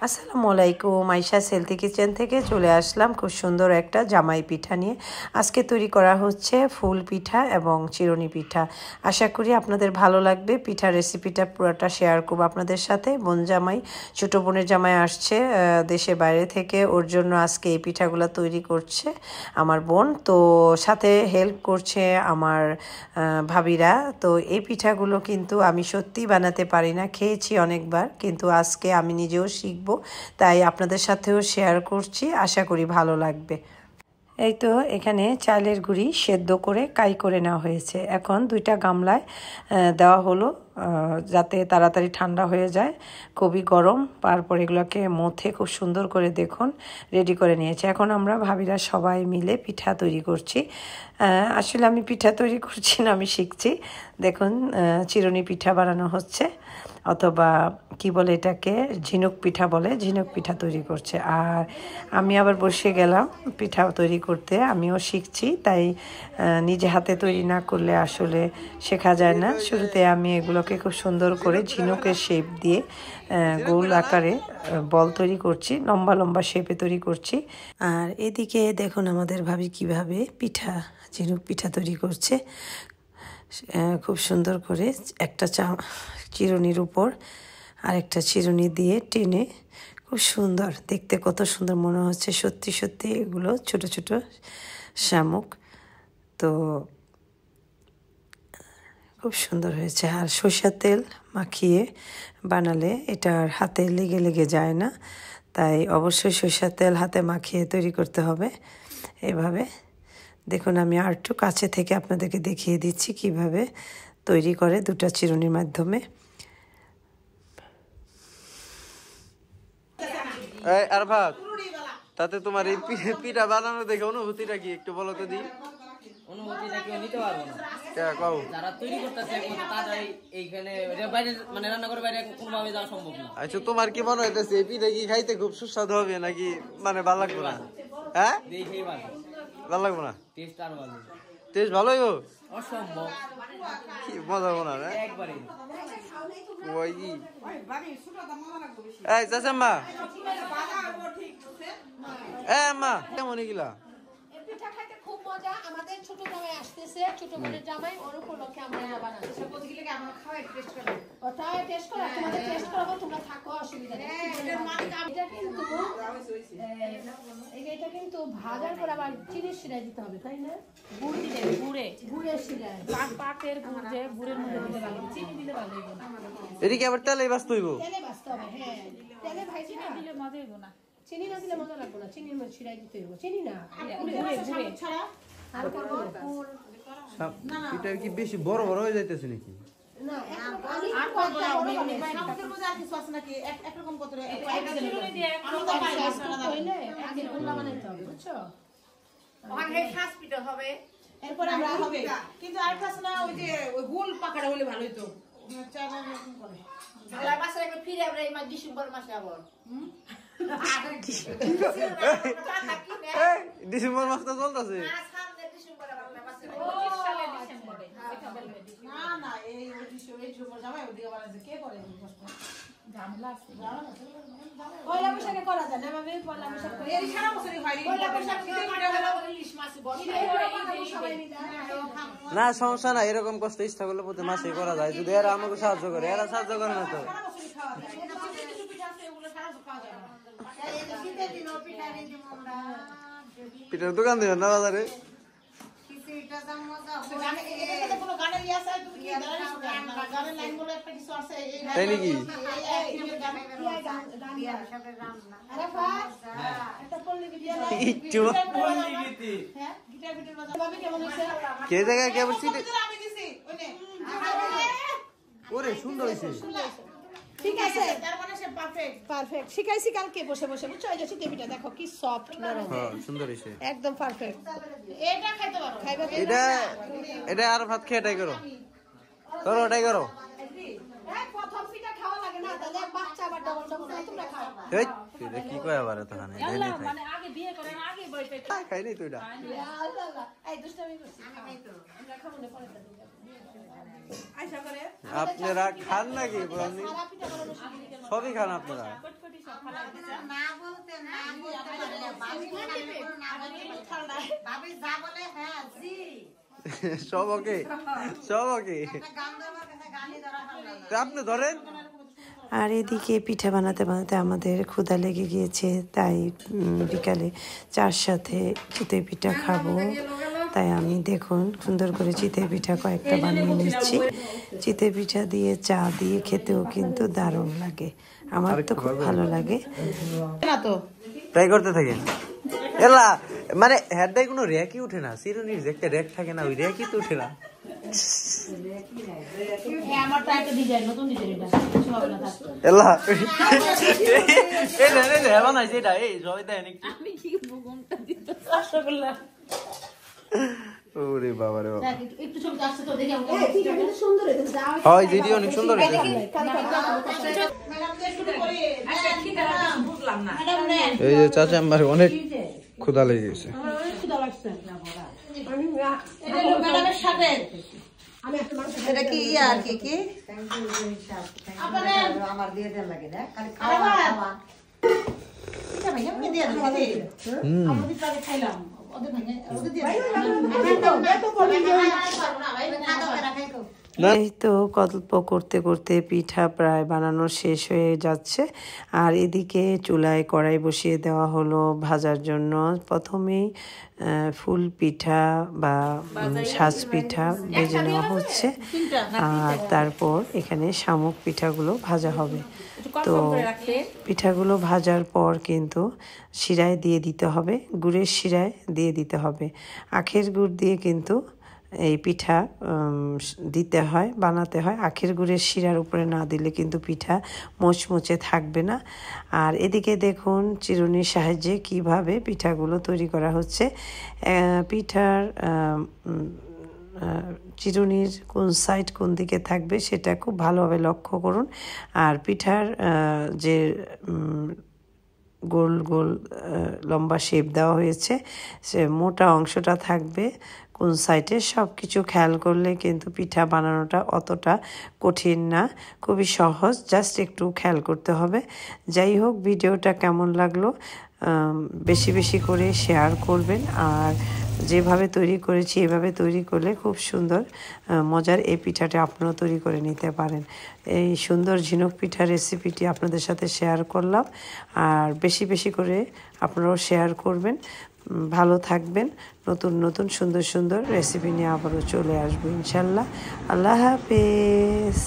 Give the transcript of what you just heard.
আসসালামু আলাইকুম, Ayesha healthy kitchen থেকে চলে আসলাম খুব সুন্দর একটা জামাই পিঠা নিয়ে। আজকে তৈরি করা হচ্ছে ফুল পিঠা এবং চিরুনি পিঠা। আশা করি আপনাদের ভালো লাগবে। পিঠার রেসিপিটা পুরোটা শেয়ার করব আপনাদের সাথে। বোন জামাই, ছোটো বোনের জামাই আসছে দেশে বাইরে থেকে, ওর জন্য আজকে এই পিঠাগুলো তৈরি করছে আমার বোন। তো সাথে হেল্প করছে আমার ভাবিরা। তো এই পিঠাগুলো কিন্তু আমি সত্যিই বানাতে পারি না, খেয়েছি অনেকবার, কিন্তু আজকে আমি নিজেও শিখব, তাই আপনাদের সাথেও শেয়ার করছি। আশা করি ভালো লাগবে। এই তো এখানে চালের গুঁড়ি সেদ্ধ করে কাই করে নেওয়া হয়েছে। এখন 2টা গামলায় দেওয়া হলো যাতে তাড়াতাড়ি ঠান্ডা হয়ে যায়। খুবই গরম। তারপর এগুলোকে মথে খুব সুন্দর করে দেখুন রেডি করে নিয়েছে। এখন আমরা ভাবিরা সবাই মিলে পিঠা তৈরি করছি। আসলে আমি পিঠা তৈরি করছি না, আমি শিখছি। দেখুন চিরুনি পিঠা বানানো হচ্ছে, অথবা কি বলে এটাকে, ঝিনুক পিঠা বলে, ঝিনুক পিঠা তৈরি করছে। আর আমি আবার বসে গেলাম পিঠা তৈরি করতে, আমিও শিখছি। তাই নিজে হাতে তৈরি না করলে আসলে শেখা যায় না। শুরুতে আমি এগুলোকে খুব সুন্দর করে ঝিনুকের শেপ দিয়ে গোল আকারে বল তৈরি করছি, লম্বা লম্বা শেপে তৈরি করছি। আর এদিকে দেখুন আমাদের ভাবি কিভাবে পিঠা, ঝিনুক পিঠা তৈরি করছে। খুব সুন্দর করে একটা চিরুনির উপর আরেকটা চিরুনি দিয়ে টেনে, খুব সুন্দর দেখতে, কত সুন্দর মনে হচ্ছে। সত্যি সত্যি এগুলো ছোট ছোট শামুক। তো খুব সুন্দর হয়েছে। আর সরষের তেল মাখিয়ে বানালে এটা আর হাতে লেগে লেগে যায় না, তাই অবশ্যই সরষের তেল হাতে মাখিয়ে তৈরি করতে হবে। এভাবে দেখুন, আমি আর একটু কাছে থেকে আপনাদেরকে দেখিয়ে দিচ্ছি কিভাবে তৈরি করে 2টা চিরুনির মাধ্যমে। আর ভাত তাতে তোমার এই পিঠা বানানো দেখে অনুভূতিটা কি একটু বলো তো দি। অনুমতিটা কেউ নিতে পারবো না। কও যারা তৈরি করতেছে তারাই এইখানে বাইরে মানে রান্না করে বাইরে কোনোভাবে যাওয়া সম্ভব না। আচ্ছা, তোমার কি মনে হইতেছে এই পিঠা কি খাইতে খুব সুস্বাদু হবে নাকি মানে ভালো লাগবে না? হ্যাঁ, দেখেই ভালো, ভালো লাগবে না? টেস্ট আরো ভালো, টেস্ট ভালো হইব? অসম্ভব, কি মজা হবে না? একবারে ওই কি এই চাচাম্মা, আম্মা কেমন এগুলা? পিঠা খাইতে খুব মজা। আমাদের ছোট জামাই আসতেছে, ছোট বোনের জামাই, ওর উপলক্ষে আমরা এটা বানাচ্ছি। ওটা টেস্ট করা, তোমাদের টেস্ট করাবো, তোমরা থাকো, অসুবিধা নেই। এটা কিন্তু ভাজার পর আবার চিনির শিরায় দিতে হবে, তাই না? গুড় দিলে, গুড়ের শিরায়, পাটের গুড়, যে গুড়ের মধ্যে দিলে ভালো, চিনি দিলে ভালো হইব না। এটা কি আবার তেলে ভাজতে হইব? তেলে ভাজতে হবে, হ্যাঁ। তেলে ভাজি না দিলে মজা হইব না। চিনি না দিলে মজা লাগবে না, চিনির মধ্যে শিরায় দিতে হইব। চিনি না, গুড়ে ছাড়া আর করব না। এটা কি বেশি বড় বড় হয়ে যাইতেছে নাকি? না, আমি আর করব না। আমাদের মধ্যে আর কিছু আছে নাকি? একরকম কত রে? চিনি দিয়ে আমি তো পাই না হইলে আগে গুড়া বানাইতে হবে, বুঝছো? ওখানে শ্বাস পিঠা হবে, এরপর আমরা হবে। কিন্তু আর কাছে না, ওই যে ওই গোল পাকাটা হলে ভালো হতো। চারা এরকম করে আলা পাশে একটা ফিরে আমরা এই মাস ডিসেম্বর মাসে আবার ডিসেম্বর মাস তো চলতেছে। না না, এই ডিসেম্বর জামাই ওদিকে বানাচ্ছে, কে করে ঝামেলা আছে। পয়লা বৈশাখে করা যায় না, আমি পয়লা বৈশাখ করি, এই সারা বছরই হয়। পয়লা বৈশাখে ইলিশ মাছ বর্ষা সবাই মিলে না, সমস্যা না, এরকম কষ্ট ইচ্ছা করলে প্রতি মাসে করা যায়, যদি এরা আমাকে সাহায্য করে। এরা সাহায্য করে না তো। পিঠার দোকান দিবেন না বাজারে? তাই নাকি? কে জায়গায় কে বলছি? ওরে সুন্দর হয়েছে, ঠিক আছে, তার মানে সে পারফেক্ট পারফেক্ট শিখাইছি কালকে বসে বসে, বুঝছো? এই যে চিকেনটা দেখো কি সফট নরম, হ্যাঁ সুন্দর হয়েছে, একদম পারফেক্ট। এটা খাইতে পারো, খাইবা? এটা আর ভাত খেয়ে ট্রাই করো, ট্রাই করো। প্রথম পিঠা খাওয়া লাগে না, তাহলে বাচ্চা আবার ডবল ডবল তোমরা খাও। এই তুই কি কয় আবার তো খানে দেনি থাক মানে আগে বিয়ে করার আগে বয়ফ্রেন্ড খাই নাই তুইটা এই দুষ্টামি করছিস আমি খাই তো আমরা খাবো না পরে আইসা করে আপনারা খান নাকি সারা পিঠা বানানো শিখে গেল সবই খান আপনারা কটকটি সব খালা না বলতে বাবি বাবি যা বলে হ্যাঁ জি সব ওকে গান দেওয়ার কাছে গানই ধরা পারলাম না তা আপনি ধরেন আর এদিকে পিঠা বানাতে বানাতে আমাদের ক্ষুধা লেগে গিয়েছে, তাই বিকালে চার সাথে চিতই পিঠা খাবো। তাই আমি দেখুন সুন্দর করে চিতই পিঠা কয়েকটা বানিয়ে নিচ্ছি। চিতই পিঠা দিয়ে চা দিয়ে খেতেও কিন্তু দারুণ লাগে, আমার তো খুব ভালো লাগে। না তো ট্রাই করতে থাকেন। এলা মানে হেডটাই কোনো র্যাকই উঠে না, চিরুনির যে একটা র্যাক থাকে না ওই র্যাকই তো উঠে না। আমারটা একটা ডিজাইন, নতুন ডিজাইন এটা কিছু হবে না থাক। এলা এই রে বানাইছে এটা, এই সবাই দেন একটু। আমি কি বুগমটা দিতে রসগোল্লা ওরে বাবা রে বাবা, একটু ছবি আসছে তো দেখি আমি এটা কিন্তু সুন্দর হয়েছে যাও হয় ভিডিও অনেক সুন্দর হয়েছে। ম্যাডাম কে শুরু করি আচ্ছা কি দাঁড়ান বুঝলাম না ম্যাডাম নেন এই যে চাচা আমার অনেক ক্ষুধা লেগে গেছে। ক্ষুধা লাগছে এটা হলো ম্যাডামের সাথে আমি একটা মানুষ এটা কি আর কি কি আপনাদের আমার দিয়ে দেন লাগে না খালি খাওয়া খাওয়া এটা ভাই আমি দিয়ে দেন দিদি আমরা দিতে আগে খাইলাম ওদের ভাঙে ওদের দিয়ে এই তো গল্প করতে করতে পিঠা প্রায় বানানো শেষ হয়ে যাচ্ছে। আর এদিকে চুলায় কড়াই বসিয়ে দেওয়া হলো ভাজার জন্য। প্রথমেই ফুল পিঠা বা সাজ পিঠা ভেজে নেওয়া হচ্ছে, আর তারপর এখানে শামুক পিঠাগুলো ভাজা হবে। তো পিঠাগুলো ভাজার পর কিন্তু শিরায় দিয়ে দিতে হবে, গুড়ের শিরায় দিয়ে দিতে হবে। আখের গুড় দিয়ে কিন্তু এই পিঠা দিতে হয়, বানাতে হয়। আখের গুড়ের শিরার উপরে না দিলে কিন্তু পিঠা মোচমোচে থাকবে না। আর এদিকে দেখুন চিরুনির সাহায্যে কিভাবে পিঠাগুলো তৈরি করা হচ্ছে। পিঠার চিরুনির কোন সাইড কোন দিকে থাকবে সেটা খুব ভালোভাবে লক্ষ্য করুন। আর পিঠার যে গোল গোল লম্বা শেপ দেওয়া হয়েছে, সে মোটা অংশটা থাকবে কোন সাইডে, সব কিছু খেয়াল করলে কিন্তু পিঠা বানানোটা অতটা কঠিন না, খুবই সহজ, জাস্ট একটু খেয়াল করতে হবে। যাই হোক, ভিডিওটা কেমন লাগলো বেশি বেশি করে শেয়ার করবেন। আর যেভাবে তৈরি করেছি এভাবে তৈরি করলে খুব সুন্দর মজার এই পিঠাটা আপনারাও তৈরি করে নিতে পারেন। এই সুন্দর ঝিনুক পিঠা রেসিপিটি আপনাদের সাথে শেয়ার করলাম, আর বেশি বেশি করে আপনারাও শেয়ার করবেন। ভালো থাকবেন, নতুন নতুন সুন্দর সুন্দর রেসিপি নিয়ে আবারও চলে আসবো ইনশাল্লাহ। আল্লাহ হাফেজ।